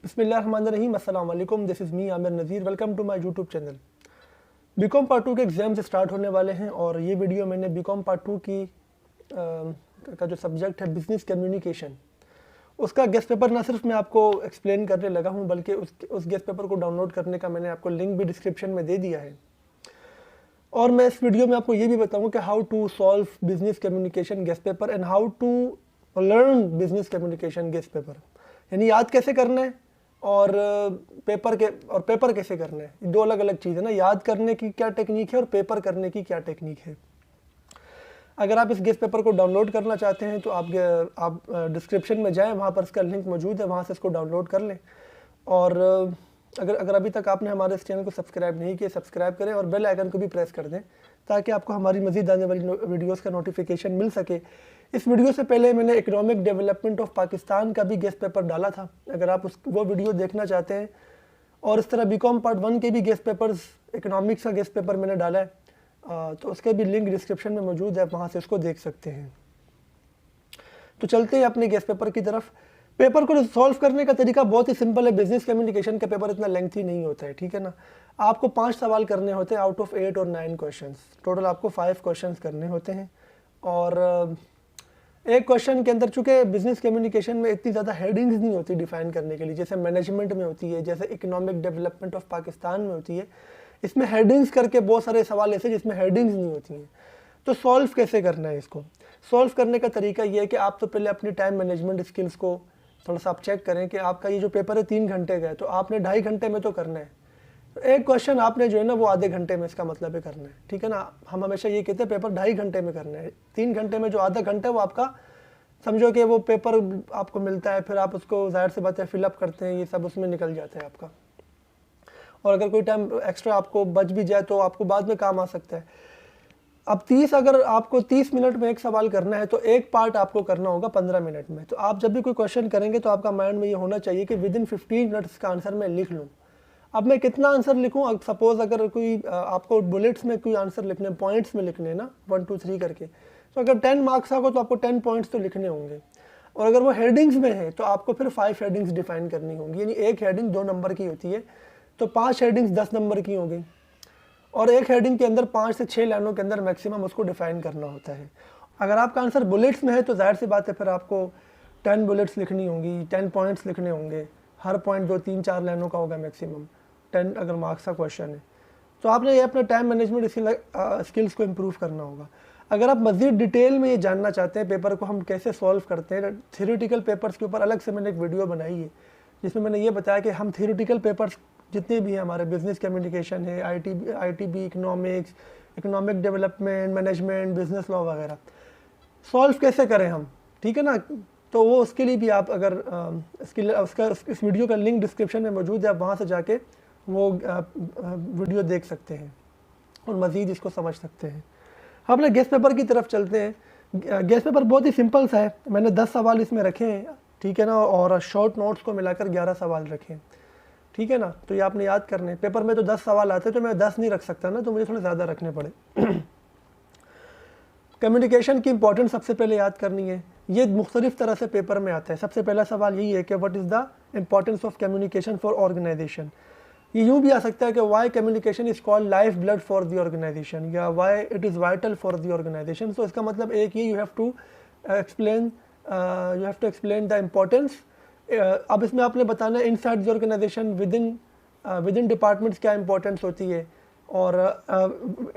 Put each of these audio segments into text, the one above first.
बिस्मिल्लाहिर्रहमानिर्रहीम, अस्सलाम वालेकुम। This is me Aamir Nazir. Welcome to my YouTube channel. BCom part 2 के एग्ज़ाम्स स्टार्ट होने वाले हैं और ये वीडियो मैंने बीकॉम पार्ट 2 का जो सब्जेक्ट है बिज़नेस कम्युनिकेशन, उसका गेस्ट पेपर ना सिर्फ मैं आपको एक्सप्लेन करने लगा हूँ बल्कि उस गेस्ट पेपर को डाउनलोड करने का मैंने आपको लिंक भी डिस्क्रिप्शन में दे दिया है। और मैं इस वीडियो में आपको ये भी बताऊँगा कि how to solve business communication guess paper and how to learn business communication guess paper, यानी याद कैसे करना है और पेपर कैसे करना है। दो अलग अलग चीज़ है ना, याद करने की क्या टेक्निक है और पेपर करने की क्या टेक्निक है। अगर आप इस गेस्ट पेपर को डाउनलोड करना चाहते हैं तो आप डिस्क्रिप्शन में जाएं, वहाँ पर इसका लिंक मौजूद है, वहाँ से इसको डाउनलोड कर लें। और अगर अभी तक आपने हमारे इस चैनल को सब्सक्राइब नहीं किया, सब्सक्राइब करें और बेल आइकन को भी प्रेस कर दें ताकि आपको हमारी मज़ीद आने वाली वीडियोस का नोटिफिकेशन मिल सके। इस वीडियो से पहले मैंने इकोनॉमिक डेवलपमेंट ऑफ पाकिस्तान का भी गेस्ट पेपर डाला था। अगर आप वो वीडियो देखना चाहते हैं और इस तरह बीकॉम पार्ट 1 के भी गेस्ट पेपर्स, इकोनॉमिक्स का गेस्ट पेपर मैंने डाला है, तो उसके भी लिंक डिस्क्रिप्शन में मौजूद है, वहाँ से इसको देख सकते हैं। तो चलते हैं अपने गेस्ट पेपर की तरफ। पेपर को सॉल्व करने का तरीका बहुत ही सिंपल है। बिजनेस कम्युनिकेशन का पेपर इतना लेंथी नहीं होता है, ठीक है ना। आपको 5 सवाल करने होते हैं आउट ऑफ 8 और 9 क्वेश्चंस। टोटल आपको 5 क्वेश्चंस करने होते हैं और एक क्वेश्चन के अंदर, चूँकि बिजनेस कम्युनिकेशन में इतनी ज़्यादा हेडिंग्स नहीं होती डिफाइन करने के लिए, जैसे मैनेजमेंट में होती है, जैसे इकोनॉमिक डेवलपमेंट ऑफ पाकिस्तान में होती है। इसमें हेडिंग्स करके बहुत सारे सवाल ऐसे जिसमें हेडिंग्स नहीं होती हैं। तो सॉल्व कैसे करना है इसको? सॉल्व करने का तरीका ये है कि आप तो पहले अपनी टाइम मैनेजमेंट स्किल्स को थोड़ा सा आप चेक करें कि आपका ये जो पेपर है 3 घंटे का है, तो आपने 2.5 घंटे में तो करना है। तो एक क्वेश्चन आपने जो है ना वो आधे घंटे में, इसका मतलब है करना है, ठीक है ना। हम हमेशा ये कहते हैं पेपर 2.5 घंटे में करना है। 3 घंटे में जो आधा घंटा है वो आपका, समझो कि वो पेपर आपको मिलता है, फिर आप उसको जाहिर सी बात है फिलअप करते हैं, ये सब उसमें निकल जाता है आपका। और अगर कोई टाइम एक्स्ट्रा आपको बच भी जाए तो आपको बाद में काम आ सकता है। अब अगर आपको 30 मिनट में एक सवाल करना है तो एक पार्ट आपको करना होगा 15 मिनट में। तो आप जब भी कोई क्वेश्चन करेंगे तो आपका माइंड में ये होना चाहिए कि विद इन 15 मिनट्स का आंसर मैं लिख लूँ। अब मैं कितना आंसर लिखूँ? सपोज अगर कोई आपको बुलेट्स में कोई आंसर लिखने, पॉइंट्स में लिखने ना 1 2 3 करके, तो अगर 10 मार्क्स आएगा तो आपको 10 पॉइंट्स तो लिखने होंगे। और अगर वो हेडिंग्स में है तो आपको फिर 5 हेडिंग्स डिफाइन करनी होंगी, यानी एक हेडिंग 2 नंबर की होती है, तो 5 हेडिंग्स 10 नंबर की होंगी। और एक हेडिंग के अंदर 5 से 6 लाइनों के अंदर मैक्सिमम उसको डिफाइन करना होता है। अगर आपका आंसर बुलेट्स में है तो जाहिर सी बात है फिर आपको 10 बुलेट्स लिखनी होंगी, 10 पॉइंट्स लिखने होंगे, हर पॉइंट 2 3 4 लाइनों का होगा मैक्सिमम, 10 अगर मार्क्स का क्वेश्चन है। तो आपने ये अपना टाइम मैनेजमेंट स्किल्स को इम्प्रूव करना होगा। अगर आप मज़ीद डिटेल में ये जानना चाहते हैं पेपर को हम कैसे सॉल्व करते हैं, थ्योरेटिकल पेपर्स के ऊपर अलग से मैंने एक वीडियो बनाई है जिसमें मैंने ये बताया कि हम थ्योरेटिकल पेपर्स जितने भी हैं हमारे, बिजनेस कम्युनिकेशन है, ITB, economics, economic development, management, business law वगैरह, सॉल्व कैसे करें हम, ठीक है ना। तो वो उसके लिए भी आप अगर इस वीडियो का लिंक डिस्क्रिप्शन में मौजूद है, आप वहाँ से जाके वो वीडियो देख सकते हैं और मज़ीद इसको समझ सकते हैं। हम अपने गेस्ट पेपर की तरफ चलते हैं। गेस्ट पेपर बहुत ही सिंपल सा है। मैंने 10 सवाल इसमें रखे हैं, ठीक है ना, और शॉर्ट नोट्स को मिलाकर 11 सवाल रखे हैं, ठीक है ना। तो ये आपने याद करने। पेपर में तो 10 सवाल आते हैं तो मैं 10 नहीं रख सकता ना, तो मुझे थोड़े ज़्यादा रखने पड़े। कम्युनिकेशन की इंपॉर्टेंस सबसे पहले याद करनी है। ये मुख्तलिफ तरह से पेपर में आता है। सबसे पहला सवाल यही है कि what is the importance of communication for organisation. ये यूँ भी आ सकता है कि why communication is called life blood for the organisation, या why it is vital for the organisation. तो इसका मतलब एक ये, you have to explain the importance. अब इसमें आपने बताना है inside the organisation, within departments क्या इंपॉर्टेंस होती है, और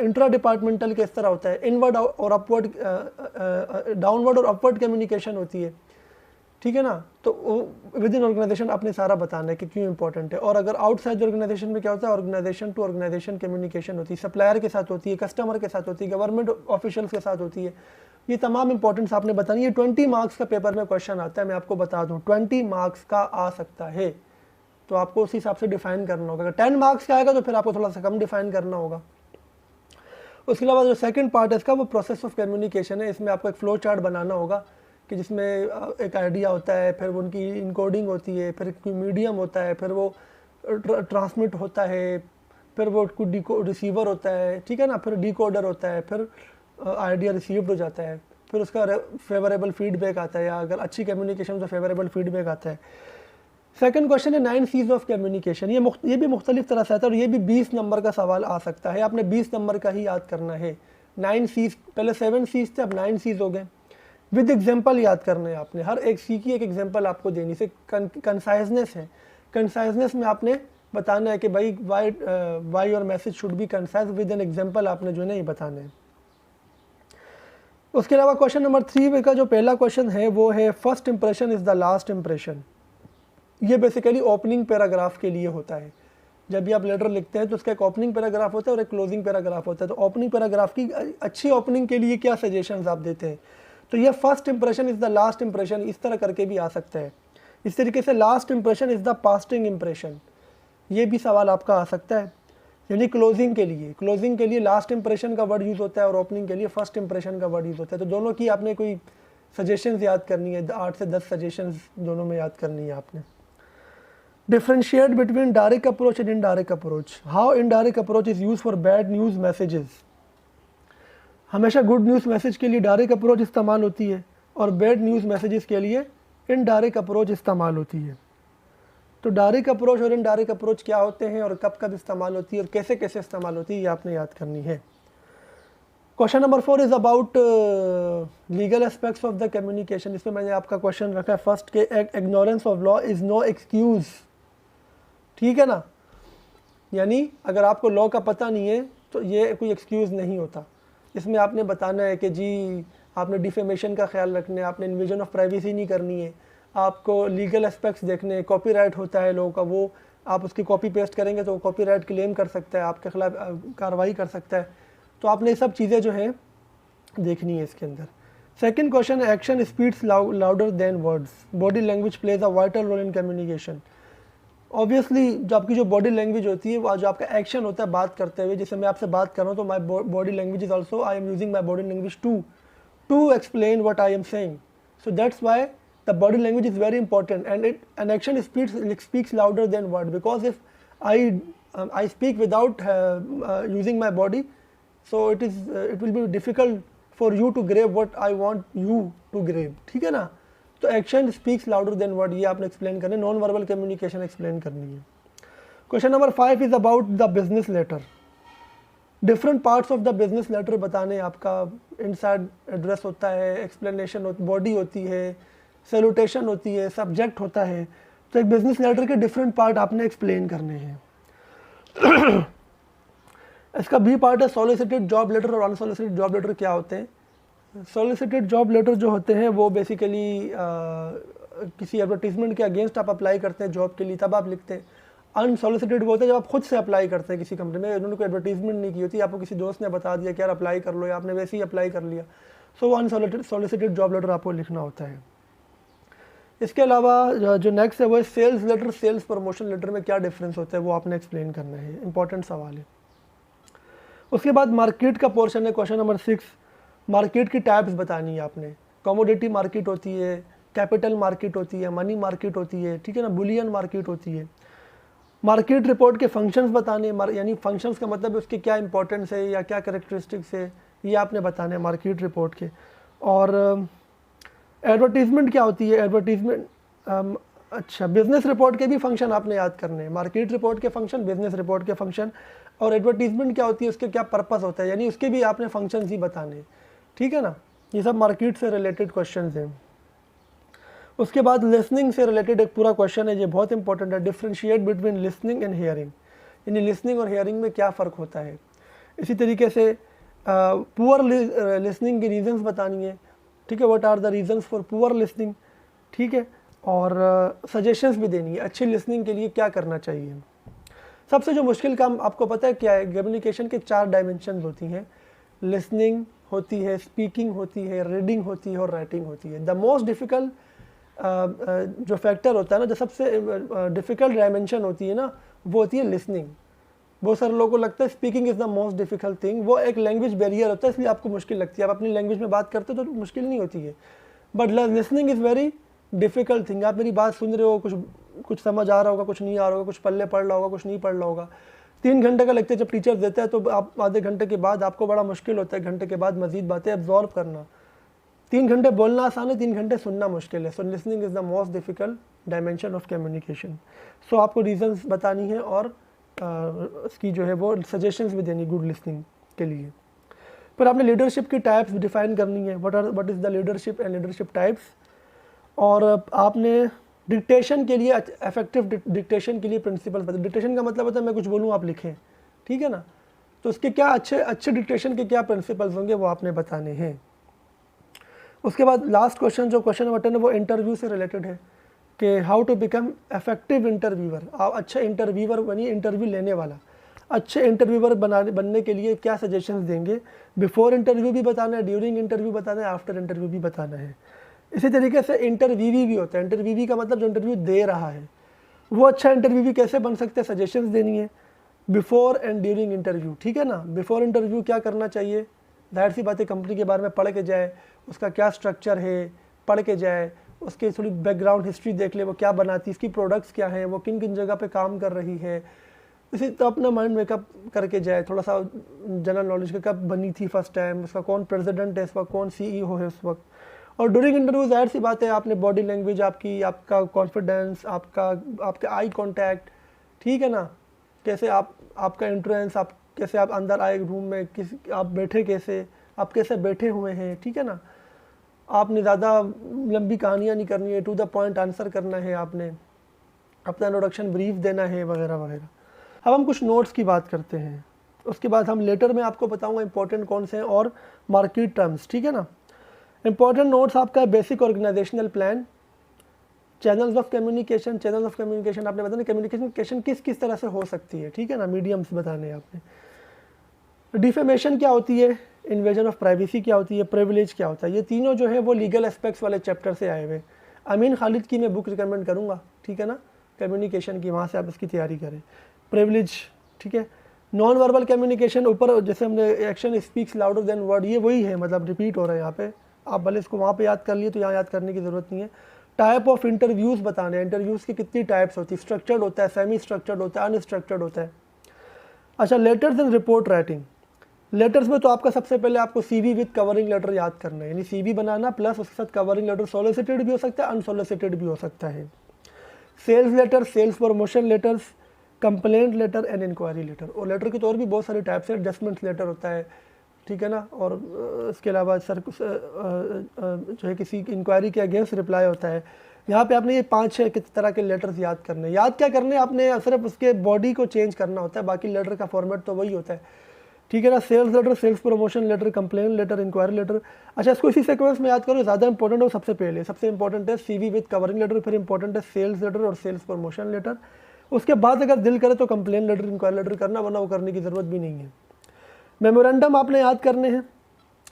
इंट्रा डिपार्टमेंटल किस तरह होता है, इनवर्ड और अपवर्ड, डाउनवर्ड और अपवर्ड कम्युनिकेशन होती है, ठीक है ना। तो विद इन ऑर्गेनाइजेशन आपने सारा बताना है कि क्यों इंपॉर्टेंट है। और अगर आउटसाइड ऑर्गेनाइजेशन में क्या होता है, ऑर्गेनाइजेशन टू ऑर्गेनाइजेशन कम्युनिकेशन होती है, सप्लायर के साथ होती है, कस्टमर के साथ होती है, गवर्नमेंट ऑफिशियल्स के साथ होती है। ये तमाम इंपॉर्टेंस आपने बतानी है। 20 मार्क्स का पेपर में क्वेश्चन आता है, मैं आपको बता दूं 20 मार्क्स का आ सकता है, तो आपको उस हिसाब से डिफाइन करना होगा। अगर 10 मार्क्स का आएगा तो फिर आपको थोड़ा सा कम डिफाइन करना होगा। उसके अलावा जो सेकंड पार्ट है इसका, वो प्रोसेस ऑफ कम्युनिकेशन है। इसमें आपको एक फ्लो चार्ट बनाना होगा कि जिसमें एक आइडिया होता है, फिर उनकी इनकोडिंग होती है, फिर कोई मीडियम होता है, फिर वो ट्रांसमिट होता है, फिर वो कोई रिसीवर होता है, ठीक है ना, फिर डिकोडर होता है, फिर आइडिया रिसीव्ड हो जाता है, फिर उसका फेवरेबल फीडबैक आता है, या अगर अच्छी कम्युनिकेशन तो फेवरेबल फीडबैक आता है। सेकंड क्वेश्चन है 9 C's ऑफ कम्युनिकेशन। ये भी मुख्तलिफ तरह से आता है और ये भी 20 नंबर का सवाल आ सकता है। आपने 20 नंबर का ही याद करना है। 9 C's, पहले 7 C's थे, अब 9 C's हो गए। विद एग्जाम्पल याद करना है आपने, हर एक सी की एक एग्जाम्पल आपको देनी से कंसाइजनेस है। कंसाइजनेस में आपने बताना है कि भाई why your message should be concise, with an example आपने जो है ये बताना है। उसके अलावा क्वेश्चन नंबर 3 का जो पहला क्वेश्चन है वो है first impression is the last impression. ये बेसिकली ओपनिंग पैराग्राफ के लिए होता है। जब भी आप लेटर लिखते हैं तो उसका एक ओपनिंग पैराग्राफ होता है और एक क्लोजिंग पैराग्राफ होता है। तो ओपनिंग पैराग्राफ की अच्छी ओपनिंग के लिए क्या सजेशंस आप देते हैं? तो ये first impression is the last impression, इस तरह करके भी आ सकता है। इस तरीके से last impression is the lasting impression, ये भी सवाल आपका आ सकता है। यानी क्लोजिंग के लिए लास्ट इंप्रेशन का वर्ड यूज़ होता है और ओपनिंग के लिए फर्स्ट इंप्रेशन का वर्ड यूज़ होता है। तो दोनों की आपने कोई सजेशंस याद करनी है, 8 से 10 सजेशंस दोनों में याद करनी है आपने। Differentiate between direct approach and indirect approach. How indirect approach is use for bad news messages. हमेशा गुड न्यूज़ मैसेज के लिए डायरेक्ट अप्रोच इस्तेमाल होती है और बैड न्यूज़ मैसेजेस के लिए इनडायरेक्ट अप्रोच इस्तेमाल होती है। तो डायरेक्ट अप्रोच और इनडायरेक्ट अप्रोच क्या होते हैं और कब कब इस्तेमाल होती है और कैसे कैसे इस्तेमाल होती है, ये आपने याद करनी है। Question number 4 is about legal aspects of the communication. इसमें मैंने आपका क्वेश्चन रखा है फर्स्ट के ignorance of law is no excuse. ठीक है ना, यानी अगर आपको लॉ का पता नहीं है तो ये कोई एक्सक्यूज़ नहीं होता। इसमें आपने बताना है कि जी आपने डिफेमेशन का ख्याल रखना है, आपने इन्वेजन ऑफ प्राइवेसी नहीं करनी है, आपको लीगल एस्पेक्ट्स देखने हैं। कॉपीराइट होता है लोगों का, वो आप उसकी कॉपी पेस्ट करेंगे तो कॉपीराइट क्लेम कर सकता है, आपके खिलाफ कार्रवाई कर सकता है। तो आपने ये सब चीज़ें जो हैं देखनी है इसके अंदर। सेकंड क्वेश्चन है action speaks louder than words. Body language plays a vital role in communication. Obviously जो आपकी जो बॉडी लैंग्वेज होती है, वो जो आपका एक्शन होता है बात करते हुए, जैसे मैं आपसे बात कर रहा हूँ तो my body language is also, I am using my body language to explain what I am saying. So that's why the body language is very important, and an action speaks louder than word, because if I speak without using my body, so it will be difficult for you to grab what I want you to grab। ठीक है ना, तो action speaks louder than word, ये आपने explain करना है। Non verbal communication explain करनी है। Question number 5 is about the business letter. Different parts of the business letter बताने। आपका इनसाइड एड्रेस होता है, एक्सप्लेनेशन बॉडी होती है, सैल्यूटेशन होती है, सब्जेक्ट होता है। तो एक बिजनेस लेटर के डिफरेंट पार्ट आपने एक्सप्लेन करने हैं। इसका बी पार्ट है सॉलिसिटेड जॉब लेटर और अनसॉलिसिटेड जॉब लेटर क्या होते हैं। सॉलिसिटेड जॉब लेटर जो होते हैं वो बेसिकली किसी एडवर्टीजमेंट के अगेंस्ट आप अप्लाई करते हैं जॉब के लिए, तब आप लिखते हैं। अनसॉलिसिटेड वो होता है जब आप खुद से अप्लाई करते हैं किसी कंपनी में, उन्होंने कोई एडवर्टीजमेंट नहीं की होती, आपको किसी दोस्त ने बता दिया कि यार अप्लाई कर लो, या आपने वैसे ही अप्लाई कर लिया। सो वो अनसॉलिसिटेड जॉब लेटर आपको लिखना होता है। इसके अलावा जो नेक्स्ट है वो है sales letter. Sales promotion letter में क्या डिफरेंस होता है वो आपने एक्सप्लेन करना है, इंपॉर्टेंट सवाल है। उसके बाद मार्केट का पोर्शन है क्वेश्चन नंबर 6। मार्केट की टाइप्स बतानी है आपने। कमोडिटी मार्केट होती है, कैपिटल मार्केट होती है, मनी मार्केट होती है, ठीक है ना, बुलियन मार्केट होती है। मार्केट रिपोर्ट के फंक्शंस बताने, यानी फंक्शंस का मतलब उसके क्या इंपॉर्टेंस है या क्या कैरेक्टरिस्टिक्स है, ये आपने बताने हैं मार्केट रिपोर्ट के। और एडवर्टीजमेंट क्या होती है, एडवर्टीजमेंट अच्छा बिजनेस रिपोर्ट के भी फंक्शन आपने याद करने हैं। मार्केट रिपोर्ट के फंक्शन, बिजनेस रिपोर्ट के फंक्शन, और एडवर्टीजमेंट क्या होती है, उसके क्या पर्पस होता है, यानी उसके भी आपने फंक्शंस ही बताने हैं। ठीक है ना, ये सब मार्केट से रिलेटेड क्वेश्चंस हैं। उसके बाद लिसनिंग से रिलेटेड एक पूरा क्वेश्चन है, ये बहुत इंपॉर्टेंट है। Differentiate between listening and hearing, यानी लिसनिंग और हियरिंग में क्या फ़र्क होता है। इसी तरीके से पुअर लिसनिंग की रीजंस बतानी है। ठीक है, what are the reasons for poor listening. ठीक है, और सजेशंस भी देनी है अच्छी लिसनिंग के लिए क्या करना चाहिए। सबसे जो मुश्किल काम आपको पता है क्या है, कम्युनिकेशन के 4 डायमेंशंस होती हैं। लिसनिंग होती है, स्पीकिंग होती है, रीडिंग होती है और राइटिंग होती है। द मोस्ट डिफ़िकल्ट जो फैक्टर होता है ना, जो सबसे डिफ़िकल्ट डायमेंशन होती है ना, वो होती है लिसनिंग। बहुत सारे लोगों को लगता है speaking is the most difficult thing, वो एक लैंग्वेज बैरियर होता है इसलिए आपको मुश्किल लगती है। आप अपनी लैंग्वेज में बात करते हो तो मुश्किल नहीं होती है, but listening is very difficult thing. आप मेरी बात सुन रहे हो, कुछ समझ आ रहा होगा, कुछ नहीं आ रहा होगा, कुछ पल्ले पढ़ रहा होगा, कुछ नहीं पढ़ रहा होगा। 3 घंटे का लेक्चर जब टीचर देता है तो आप आधे घंटे के बाद आपको बड़ा मुश्किल होता है, घंटे के बाद मज़ीद बातें एब्जॉर्ब करना। 3 घंटे बोलना आसान है, 3 घंटे सुनना मुश्किल है। So listening is the most difficult dimension of communication. So आपको रीजंस बतानी है और उसकी जो है वो सजेशंस भी देनी गुड लिसनिंग के लिए। फिर आपने लीडरशिप की टाइप्स डिफाइन करनी है, what is the leadership and leadership types. और आपने डिक्टेशन के लिए, इफेक्टिव डिक्टेशन के लिए प्रिंसिपल्स बताए। डिक्टेशन का मतलब होता है मैं कुछ बोलूँ आप लिखें, ठीक है ना। तो उसके क्या अच्छे डिक्टेशन के क्या प्रिंसिपल्स होंगे वो आपने बताने हैं। उसके बाद लास्ट क्वेश्चन, जो क्वेश्चन नंबर 10 है, वो इंटरव्यू से रिलेटेड है कि how to become effective interviewer. आप अच्छा इंटरव्यूअर बनिए, इंटरव्यू लेने वाला। अच्छे इंटरव्यूअर बनने के लिए क्या सजेशंस देंगे। बिफोर इंटरव्यू भी बताना है, ड्यूरिंग इंटरव्यू बताना है, आफ्टर इंटरव्यू भी बताना है। इसी तरीके से इंटरव्यूवी भी होता है। इंटरव्यूवी का मतलब जो इंटरव्यू दे रहा है वो अच्छा इंटरव्यूवी कैसे बन सकते हैं, सजेशंस देनी है बिफोर एंड ड्यूरिंग इंटरव्यू, ठीक है ना। बिफोर इंटरव्यू क्या करना चाहिए, जाहिर सी बात है कंपनी के बारे में पढ़ के जाए, उसका क्या स्ट्रक्चर है पढ़ के जाए, उसकी थोड़ी बैकग्राउंड हिस्ट्री देख ले, वो क्या बनाती है, इसकी प्रोडक्ट्स क्या हैं, वो किन किन जगह पे काम कर रही है। इसी तो अपना माइंड मेकअप करके जाए, थोड़ा सा जनरल नॉलेज का, कब बनी थी फर्स्ट टाइम, उसका कौन प्रेसिडेंट है इस वक्त, कौन CEO है उस वक्त। और ड्यूरिंग इंटरव्यू जाहिर सी बात है आपने बॉडी लैंग्वेज आपकी, आपका कॉन्फिडेंस, आपका आई कॉन्टैक्ट, ठीक है ना, कैसे आपका एंट्रेंस, आप कैसे आप अंदर आए रूम में, आप बैठे कैसे, आप कैसे बैठे हुए हैं, ठीक है ना। आपने ज़्यादा लंबी कहानियाँ नहीं करनी है, टू द पॉइंट आंसर करना है, आपने अपना इंट्रोडक्शन ब्रीफ देना है वगैरह वगैरह। अब हम कुछ नोट्स की बात करते हैं, उसके बाद हम लेटर में आपको बताऊंगा इंपॉर्टेंट कौन से हैं और मार्केट टर्म्स, ठीक है ना। इंपॉर्टेंट नोट्स आपका basic organisational plan, channels of communication. Channels of communication आपने बताना, कम्युनिकेशन किस किस तरह से हो सकती है, ठीक है ना, मीडियम्स बताने आपने। डिफेमेशन क्या होती है, इन्वेजन ऑफ प्राइवेसी क्या होती है, प्रिविलेज क्या होता है। ये तीनों जो है वो लीगल एस्पेक्ट्स वाले चैप्टर से आए हुए। अमीन खालिद की मैं बुक रिकमेंड करूँगा, ठीक है ना, कम्युनिकेशन की, वहाँ से आप इसकी तैयारी करें। प्रिविलेज, ठीक है। नॉन वर्बल कम्युनिकेशन, ऊपर जैसे हमने action speaks louder than word, ये वही है, मतलब रिपीट हो रहा है यहाँ पे। आप भले इसको वहाँ पे याद कर लिए तो यहाँ याद करने की ज़रूरत नहीं है। टाइप ऑफ इंटरव्यूज़ बताने हैं, इंटरव्यूज़ की कितनी टाइप्स होती है, स्ट्रक्चर्ड होता है, सेमी स्ट्रक्चर्ड होता है, अनस्ट्रक्चर्ड होता है। अच्छा, letters and report writing. Letters में तो आपका सबसे पहले आपको CV विद कवरिंग लेटर याद करना है, यानी CV बनाना प्लस उसके साथ कवरिंग लेटर। सॉलिसिटेड भी हो सकता है, अनसॉलिसिटेड भी हो सकता है। Sales letter, sales promotion letters, complaint letter and inquiry letter. और लेटर के तो और भी बहुत सारे टाइप्स है, एडजस्टमेंट लेटर होता है, ठीक है ना। और इसके अलावा सर जो है किसी इंक्वायरी के अगेंस्ट रिप्लाई होता है। यहाँ पे आपने ये 5-6 तरह के लेटर्स याद करने। याद क्या करने, आपने सिर्फ उसके बॉडी को चेंज करना होता है, बाकी लेटर का फॉर्मेट तो वही होता है, ठीक है ना। Sales letter, sales promotion letter, complaint letter, inquiry letter. अच्छा, इसको इसी सीक्वेंस में याद करो, ज़्यादा इंपॉर्टेंट हो। सबसे पहले सबसे इंपॉर्टेंट है CV विद कवरिंग लेटर, फिर इंपॉर्टेंट है सेल्स लेटर और सेल्स प्रमोशन लेटर। उसके बाद अगर दिल करे तो कंप्लेंट लेटर, इंक्वायरी लेटर करना, वरना वो करने की ज़रूरत भी नहीं है। मेमोरेंडम आपने याद करने हैं।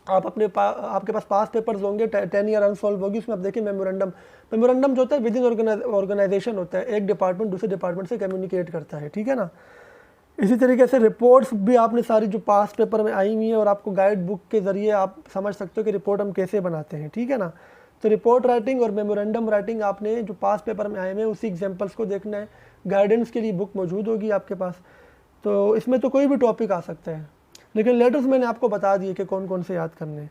आप आपके पास पास पेपर्स होंगे, 10 ईयर अनसॉल्व होगी, उसमें आप देखिए मेमोरेंडम। मेमोरेंडम जो होता है विद इन ऑर्गेनाइजेशन होता है, एक डिपार्टमेंट दूसरे डिपार्टमेंट से कम्युनिकेट करता है, ठीक है ना। इसी तरीके से रिपोर्ट्स भी आपने सारी जो पास पेपर में आई हुई है और आपको गाइड बुक के ज़रिए आप समझ सकते हो कि रिपोर्ट हम कैसे बनाते हैं, ठीक है ना। तो रिपोर्ट राइटिंग और मेमोरेंडम राइटिंग आपने जो पास पेपर में आए हुए हैं उसी एग्जांपल्स को देखना है। गाइडेंस के लिए बुक मौजूद होगी आपके पास, तो इसमें तो कोई भी टॉपिक आ सकता है, लेकिन लेटर्स मैंने आपको बता दिए कि कौन कौन से याद करने हैं।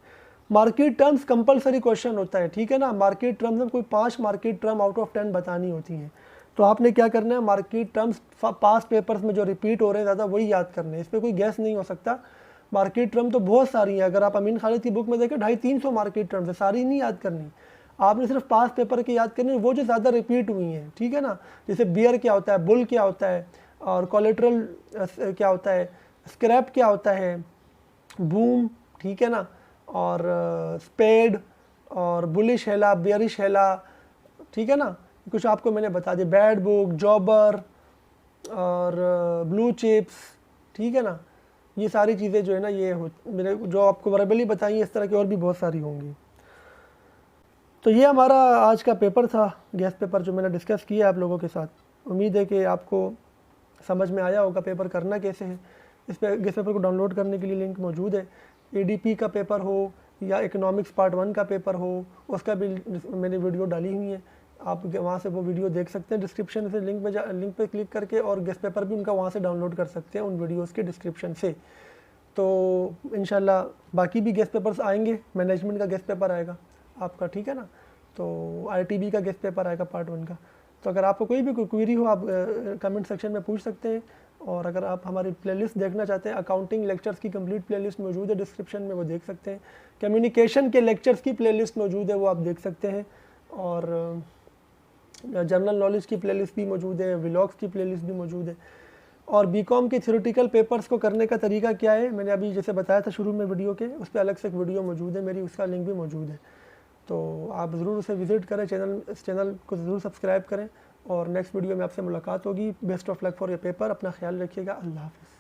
मार्केट टर्म्स कंपलसरी क्वेश्चन होता है, ठीक है ना। मार्केट टर्म्स में कोई 5 मार्केट टर्म आउट ऑफ 10 बतानी होती हैं, तो आपने क्या करना है, मार्केट टर्म्स पास पेपर्स में जो रिपीट हो रहे हैं ज़्यादा वही याद करने हैं, इस पर कोई गैस नहीं हो सकता। मार्केट टर्म तो बहुत सारी हैं, अगर आप अमीन खालिद की बुक में देखें 250-300 मार्केट टर्म्स है, सारी नहीं याद करनी, आपने सिर्फ पास पेपर के याद करनी, वो जो ज़्यादा रिपीट हुई हैं, ठीक है ना। जैसे बियर क्या होता है, बुल क्या होता है, और कोलेट्रल क्या होता है, स्क्रैप क्या होता है, बूम, ठीक है ना, और स्पेड और बुलिश हेला, बियरिश हेला, ठीक है ना। कुछ आपको मैंने बता दिया, बैड बुक, जॉबर और ब्लू चिप्स, ठीक है ना। ये सारी चीज़ें जो है ना, ये मैंने जो आपको वर्बली बताई, इस तरह की और भी बहुत सारी होंगी। तो ये हमारा आज का पेपर था, गेस्ट पेपर, जो मैंने डिस्कस किया आप लोगों के साथ। उम्मीद है कि आपको समझ में आया होगा पेपर करना कैसे है। इस पे गेस्ट पेपर को डाउनलोड करने के लिए लिंक मौजूद है। ADP का पेपर हो या इकोनॉमिक्स पार्ट 1 का पेपर हो, उसका भी मैंने वीडियो डाली हुई है, आप वहाँ से वो वीडियो देख सकते हैं डिस्क्रिप्शन से, लिंक पे क्लिक करके, और गेस्ट पेपर भी उनका वहाँ से डाउनलोड कर सकते हैं उन वीडियोस के डिस्क्रिप्शन से। तो इंशाल्लाह बाकी भी गेस्ट पेपर्स आएंगे, मैनेजमेंट का गेस्ट पेपर आएगा, आपका, ठीक है ना। तो ITB का गेस्ट पेपर आएगा पार्ट 1 का। तो अगर आपको कोई भी क्वेरी हो आप कमेंट सेक्शन में पूछ सकते हैं। और अगर आप हमारी प्लेलिस्ट देखना चाहते हैं, अकाउंटिंग लेक्चर्स की कंप्लीट प्लेलिस्ट मौजूद है डिस्क्रिप्शन में, वो देख सकते हैं। कम्युनिकेशन के लेक्चर्स की प्लेलिस्ट मौजूद है, वो आप देख सकते हैं। और जनरल नॉलेज की प्लेलिस्ट भी मौजूद है, व्लॉग्स की प्लेलिस्ट भी मौजूद है। और बीकॉम के थ्योरेटिकल पेपर्स को करने का तरीका क्या है, मैंने अभी जैसे बताया था शुरू में वीडियो के, उस पर अलग से एक वीडियो मौजूद है मेरी, उसका लिंक भी मौजूद है। तो आप ज़रूर उसे विज़िट करें, इस चैनल को ज़रूर सब्सक्राइब करें। और नेक्स्ट वीडियो में आपसे मुलाकात होगी। Best of luck for your paper. अपना ख्याल रखिएगा। अल्लाह हाफ़िज़।